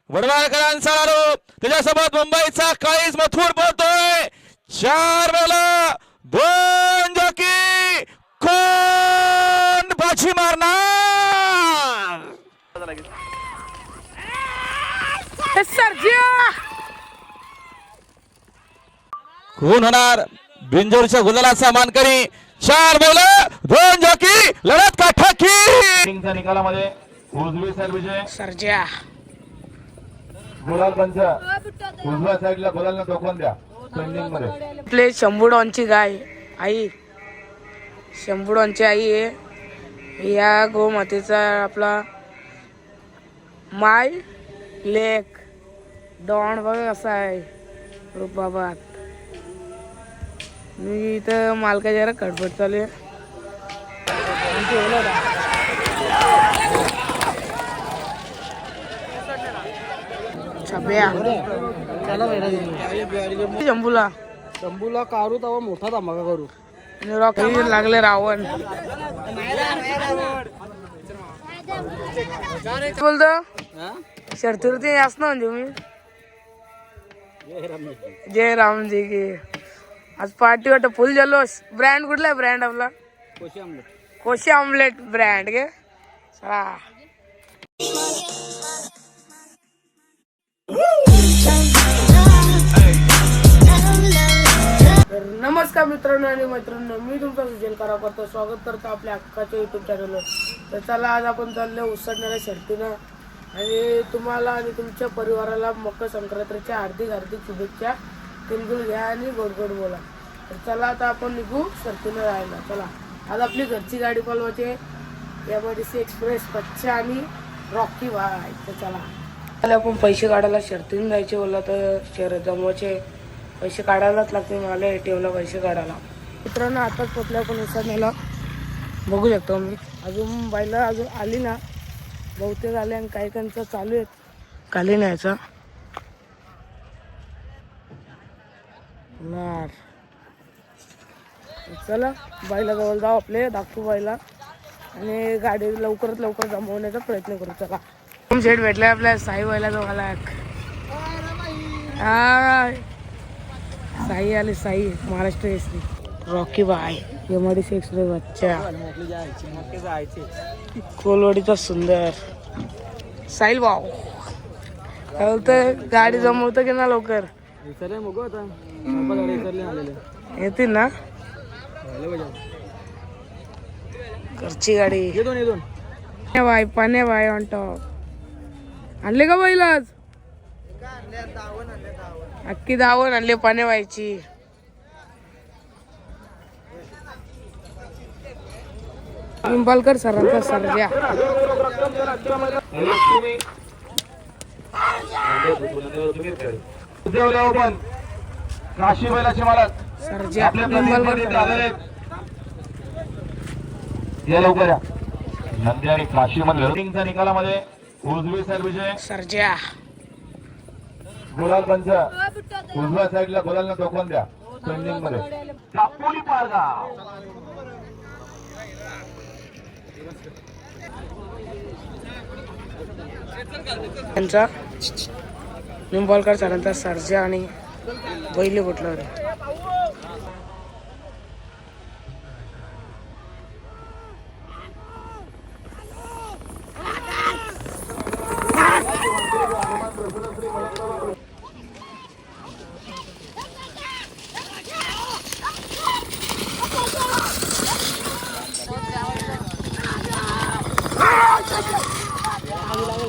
वडवाळकरांचा आरोप त्याच्यासोबत मुंबईचा काळीज मथुर बोलतोय 4 वेळा 2 जॉकी कोण बाजी मारणार कोण होणार बिंजोरच्या गुलालाचा मानकरी 4 वेळा 2 जॉकी लढत काठाकी निकालामध्ये उजवी साईड विजय सर्जा गुलाल पंच उजव्या साईडला गुलालला टोकन द्या पेंडिंग मध्ये आपले शंभूडॉनची गाय आई शंभूडॉनची आई आहे या गोमातेचा आपला माय लेक डॉन बघ असा आहे रुबाबात मी इथं मालका जरा खडपट चालू आहे छाप्या शंभूला शंभूला काढू तेव्हा मोठा धमाका करू आणि रॉकी लागले रावण बोलतो शर्तीवरती असं म्हणजे मी जय रामजी की आज पार्टी वाटत फुल जल्लोष ब्रँड कुठला आहे ब्रँड आपला कोशी ऑमलेट ब्रँड गे चला नमस्कार मित्रांनो आणि मैत्रिणींनो मी तुमचा सुजल कराव करतो स्वागत करतो आपल्या हक्काच्या युट्यूब चॅनलवर तर चला आज आपण चाललो उसळणाऱ्या शर्तीनं आणि तुम्हाला आणि तुमच्या परिवाराला मकर संक्रांतीच्या हार्दिक शुभेच्छा तिलगुल घ्या आणि गोड गोड बोला तर चला आता आपण निघू शर्तीनं राहायला चला आज आपली घरची गाडी पळवायची MIDC एक्सप्रेस कच्चा आणि रॉकी भाई तर चला आपण पैसे काढायला शर्तीनं जायचे बोलला तर शहरात जमवायचे पैसे काढायलाच लागते मला ATM ला पैसे काढायला मित्रांनो आताच पोचल्या पण उसळण्याला बघू शकतो मी अजून बाईला अजून आली ना बहुतेक आले आणि काही काहींचं चालू आहेत काली न्यायचा चला बाईला जवळ जाऊ आपले दाखवू बाईला आणि गाडी लवकरात लवकर जमवण्याचा प्रयत्न करू चला सेट भेटलाय आपल्या साई बाईला जवळ हा साई आली साई महाराष्ट्र एसटी रॉकी बाय MIDC एक्सप्रेस बच्चा कोलवाडीचा सुंदर साहिल भाऊ काय बोलतं गाडी जमवतं की ना लवकर येतील ना घरची गाडी बाय पाण्या बाय ऑन टॉप आणले का बैलाच अख्खी धावण आणले पाण्या व्हायची पिंपलकर सरांचा सर्जा काशी बैलाचे मालक सर्जा पिंपलकर या लवकर या नंदी आणि काशी मध्ये निकालामध्ये उजवी साईड विजय सर्जा गुलाल पंच उजव्या साईडला गुलालला टोकन द्या पेंडिंग मध्ये कापोली पारगाव त्यांचा निंबोलकर सरांचा सर्जा आणि बैल कुठला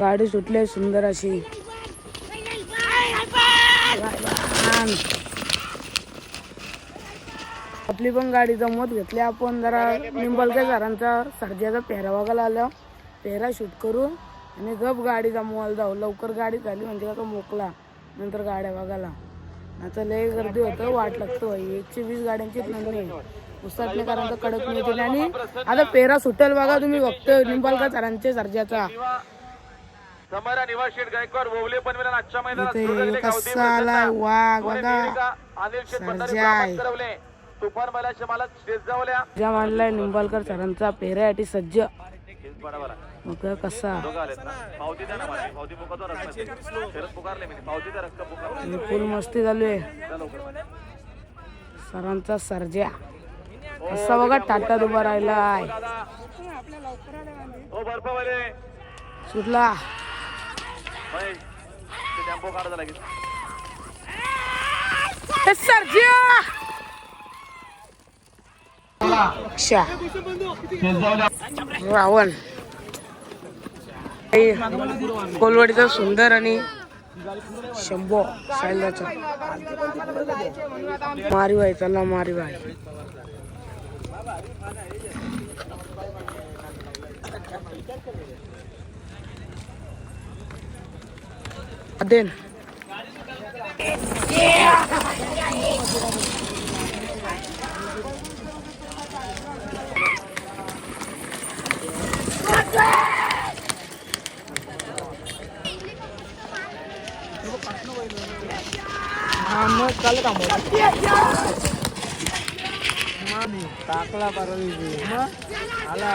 गाडी सुटली सुंदर अशी आपली पण गाडी जमवत घेतली आपण जरा निंबलकर सरांचा सर्जाचा पेहरा बघायला आलो पेहरा शूट करू आणि गप गाडी जमवायला जाऊ लवकर गाडी झाली म्हणजे का मोकला नंतर गाड्या बघायला आता लय गर्दी होतं वाट लागतो 120 गाड्यांची नंदी उसटणेकरांचा कडक नियोजन आणि आता पेहरा सुटेल बघा तुम्ही बघतोय निंबलकर सरांचे सर्जाचा समारा निवासी गायकवाड वोवले पनवेल आजच्या इथे कसा आलाय वाघ बघा सर्जा आहे तुफान बैलाचे मालक शेजावल्या ज्या मानलाय निंबालकर सरांचा पेहऱ्यासाठी सज्ज मग कसा फुल मस्ती चालू आहे सरांचा सर्जा कसा बघा टाटात उभा राहिलाय सुटला सर्जा रावण कोलवाडीचा सुंदर आणि शंभो सायलाचा मारीबाई चला मारीबाई अदेन टाकला आला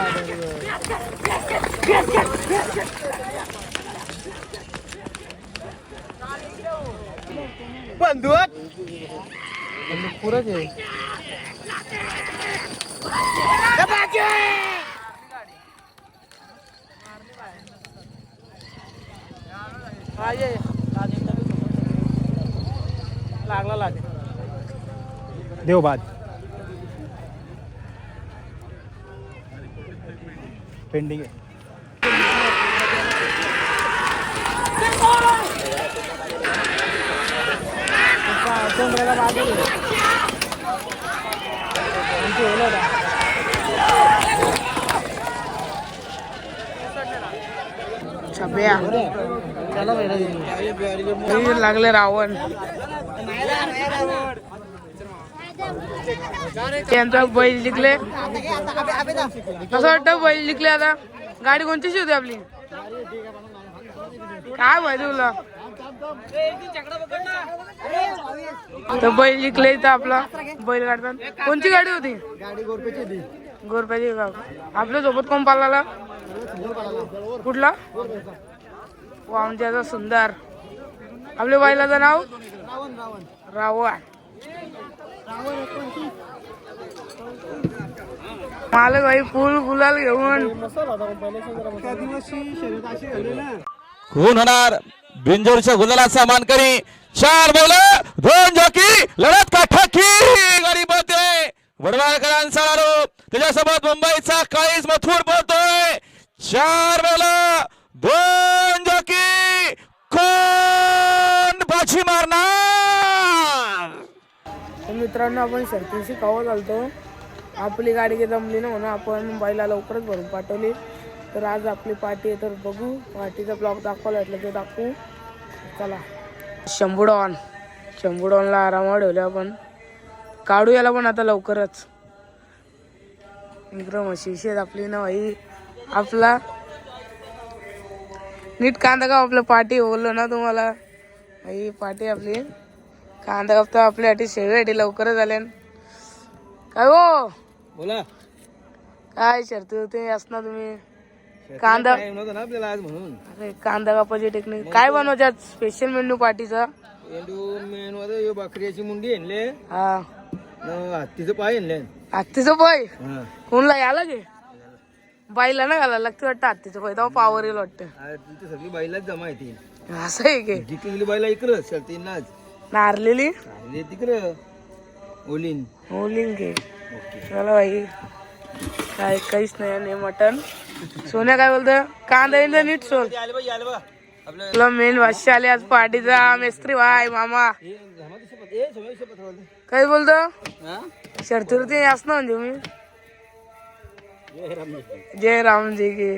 बंदूक पुरच आहे लागला लागे देव बाद पेंडिंग आहे छब्या लागले रावण त्यांचा बैल जिंकले कसं वाटतं बैल जिंकले आता गाडी कोणतीची होती आपली काय माहिती तुला तर बैल जिंकले इथं आपला बैल काढतात कोणती गाडी होती गोरप्याची गाव आपल्या सोबत कोण पाला कुठला वामच्याचा सुंदर आपल्या बैलाचं नाव रावण मालक भाई फुल गुलाल घेऊन खून होणार बिंजोरच्या गुलालाचा मानकरी 4 बैल 2 जॉकी लढत काठाकी गाडी पळते वडवाळकरांचा आरोप त्याच्यासोबत मुंबईचा काळीज मथुर पळतोय 4 बैल 2 जॉकी कोण बाजी मारणार मित्रांनो आपण शर्तीशी कवा चालतो आपली गाडी काही जमली ना म्हणून आपण बैला लवकरच भरून पाठवली तर आज आपली पार्टी आहे तर बघू पार्टीचा ब्लॉग दाखवायला वाटलं ते दाखवू चला शंभूडॉनला आरामावर ठेवले आपण काढू याला पण आता लवकरच इकडं म्हशी आहेत आपली ना भाई आपला नीट कांदा का आपलं पार्टी बोललो ना तुम्हाला भाई पार्टी आपली कांदा कापतो आपल्यासाठी शेवटी लवकरच आले काय हो बोला काय शर्ती होते असणार तुम्ही कांदा आपल्याला आज म्हणून अरे कांदा कापाची टेक्निक काय बनवतात स्पेशल मेन्यू पार्टीचा मेन मध्ये बकरीची मुंडी आणले हा हत्तीचं पाय आणले हत्तीचं पाय कोणला याला गे बाईला ना घालायला लागते वाटतं हत्तीचं पाय तेव्हा पावर येईल वाटतं तिथे सगळी बाईलाच जमा येते असं आहे की जिंकलेली बाईला इकडं शर्तींनाच नारलेली तिकडं ओलीन ओलीन घे चला भाई काय काहीच नाही आणि मटन सोन्या काय बोलतं कांदा इंदा नीट सोल तुला मेन भाष्य आले आज पार्टीचा मेस्त्री भाई मामा काय बोलतो शर्तीवरती असणार म्हणजे मी जय रामजी की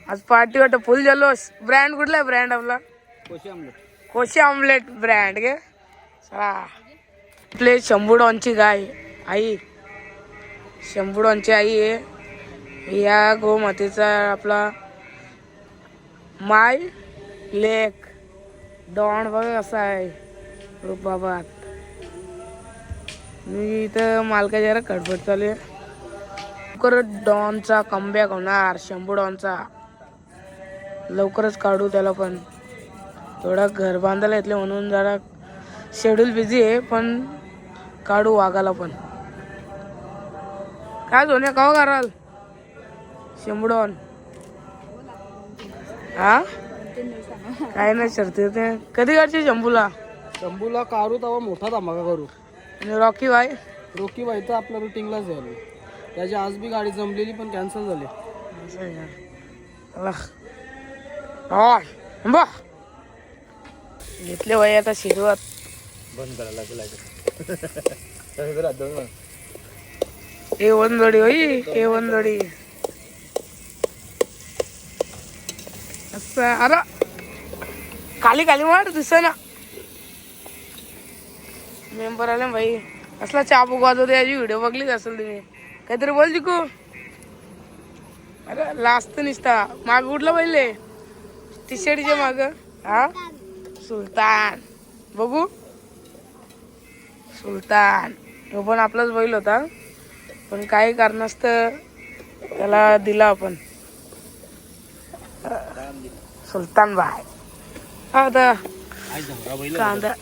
आज पार्टी वाटत फुल जल्लोष ब्रँड कुठला आहे ब्रँड आपला कोशी ऑमलेट ब्रँड गे चला आपले शंभूडॉनची गाय आई शंभूडॉनची आई आहे या गोमातेचा आपला माय लेक डॉन बघा कसा आहे रुबाबात मी इथं मालका जरा खडपट चालू आहे लवकरच डॉनचा कमबॅक होणार, शंभू डॉनचा. लवकरच काढू त्याला पण. थोडा घर बांधायला येतले म्हणून जरा शेड्यूल बिझी आहे, पण काढू वाघाला पण. काय सोन्या काव कराल शंभू डॉन? हा काय नाही शर्ती ते कधी काढची शंभूला? शंभूला काढू तेव्हा मोठा धमाका करू. आणि रॉकी बाय रोकी बाई तर आपल्या रुटीनलाच झाली. त्याची आज बी गाडी जमलेली पण कॅन्सल झाली. घेतले बाई आता शिरवत. ए वन जोडी होई, ए वन जोडी. असं अरे खाली खाली मार दिसेना. मेंबर आले भाई. असला चाबूक वाजवतो याची व्हिडिओ बघलीच असेल तुम्ही. काहीतरी बोल जिकू. अरे लास्ट निसता माग उठला पहिले टी शर्टच्या माग. हा सुलतान बघू. सुलतान तो पण आपलाच बैल होता, पण काही कारणास्तव त्याला दिला आपण. सुलतान भाई आता कांदा